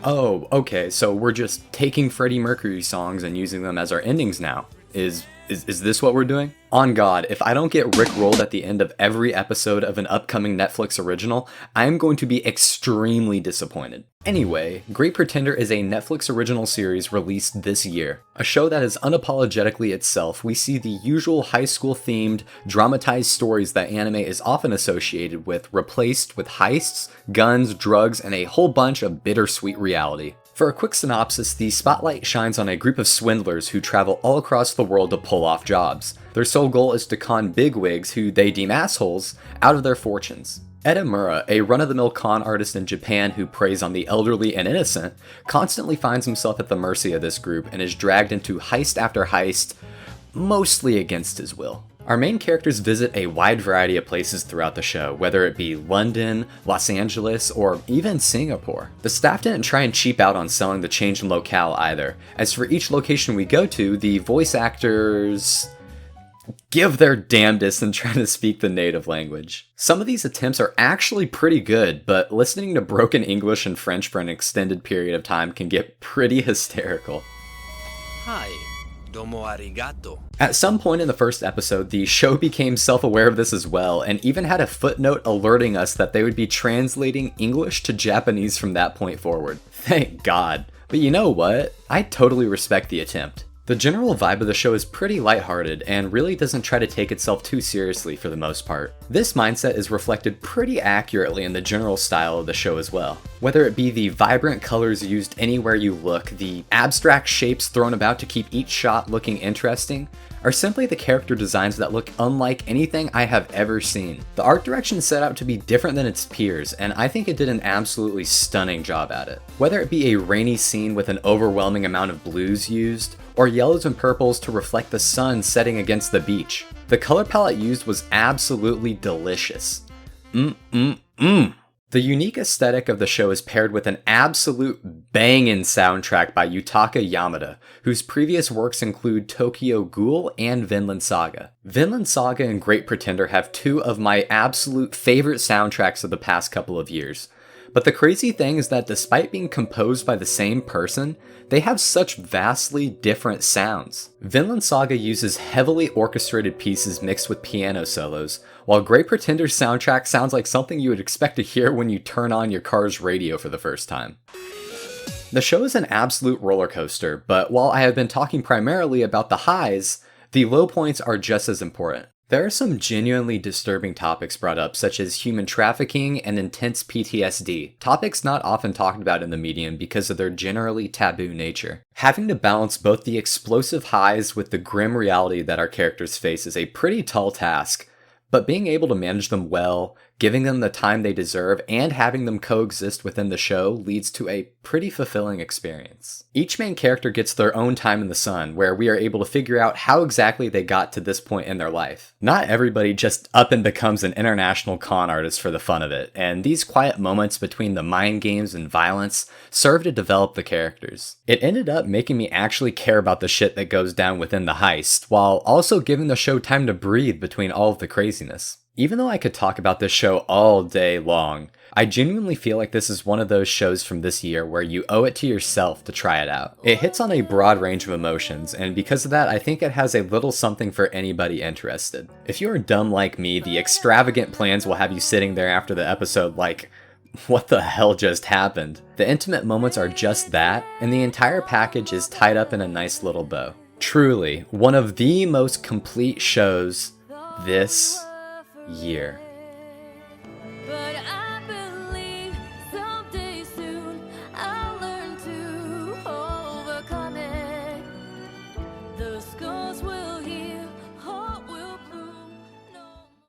Oh, okay, so we're just taking Freddie Mercury songs and using them as our endings now. Is this what we're doing? On God, if I don't get rickrolled at the end of every episode of an upcoming Netflix original, I'm going to be extremely disappointed. Anyway, Great Pretender is a Netflix original series released this year. A show that is unapologetically itself. We see the usual high school themed, dramatized stories that anime is often associated with, replaced with heists, guns, drugs, and a whole bunch of bittersweet reality. For a quick synopsis, the spotlight shines on a group of swindlers who travel all across the world to pull off jobs. Their sole goal is to con bigwigs, who they deem assholes, out of their fortunes. Edamura, a run-of-the-mill con artist in Japan who preys on the elderly and innocent, constantly finds himself at the mercy of this group and is dragged into heist after heist, mostly against his will. Our main characters visit a wide variety of places throughout the show, whether it be London, Los Angeles, or even Singapore. The staff didn't try and cheap out on selling the change in locale either, as for each location we go to, the voice actors give their damnedest in trying to speak the native language. Some of these attempts are actually pretty good, but listening to broken English and French for an extended period of time can get pretty hysterical. Hi. Domo arigato. At some point in the first episode, the show became self-aware of this as well, and even had a footnote alerting us that they would be translating English to Japanese from that point forward. Thank God. But you know what? I totally respect the attempt. The general vibe of the show is pretty lighthearted and really doesn't try to take itself too seriously for the most part. This mindset is reflected pretty accurately in the general style of the show as well. Whether it be the vibrant colors used anywhere you look, the abstract shapes thrown about to keep each shot looking interesting, or simply the character designs that look unlike anything I have ever seen. The art direction set out to be different than its peers, and I think it did an absolutely stunning job at it. Whether it be a rainy scene with an overwhelming amount of blues used, or yellows and purples to reflect the sun setting against the beach, the color palette used was absolutely delicious. The unique aesthetic of the show is paired with an absolute bangin' soundtrack by Yutaka Yamada, whose previous works include Tokyo Ghoul and Vinland Saga. Vinland Saga and Great Pretender have two of my absolute favorite soundtracks of the past couple of years. But the crazy thing is that despite being composed by the same person, they have such vastly different sounds. Vinland Saga uses heavily orchestrated pieces mixed with piano solos, while Great Pretender's soundtrack sounds like something you would expect to hear when you turn on your car's radio for the first time. The show is an absolute roller coaster, but while I have been talking primarily about the highs, the low points are just as important. There are some genuinely disturbing topics brought up, such as human trafficking and intense PTSD, topics not often talked about in the medium because of their generally taboo nature. Having to balance both the explosive highs with the grim reality that our characters face is a pretty tall task, but being able to manage them well, giving them the time they deserve, and having them coexist within the show leads to a pretty fulfilling experience. Each main character gets their own time in the sun, where we are able to figure out how exactly they got to this point in their life. Not everybody just up and becomes an international con artist for the fun of it, and these quiet moments between the mind games and violence serve to develop the characters. It ended up making me actually care about the shit that goes down within the heist, while also giving the show time to breathe between all of the craziness. Even though I could talk about this show all day long, I genuinely feel like this is one of those shows from this year where you owe it to yourself to try it out. It hits on a broad range of emotions, and because of that, I think it has a little something for anybody interested. If you're dumb like me, the extravagant plans will have you sitting there after the episode like, what the hell just happened? The intimate moments are just that, and the entire package is tied up in a nice little bow. Truly, one of the most complete shows this year.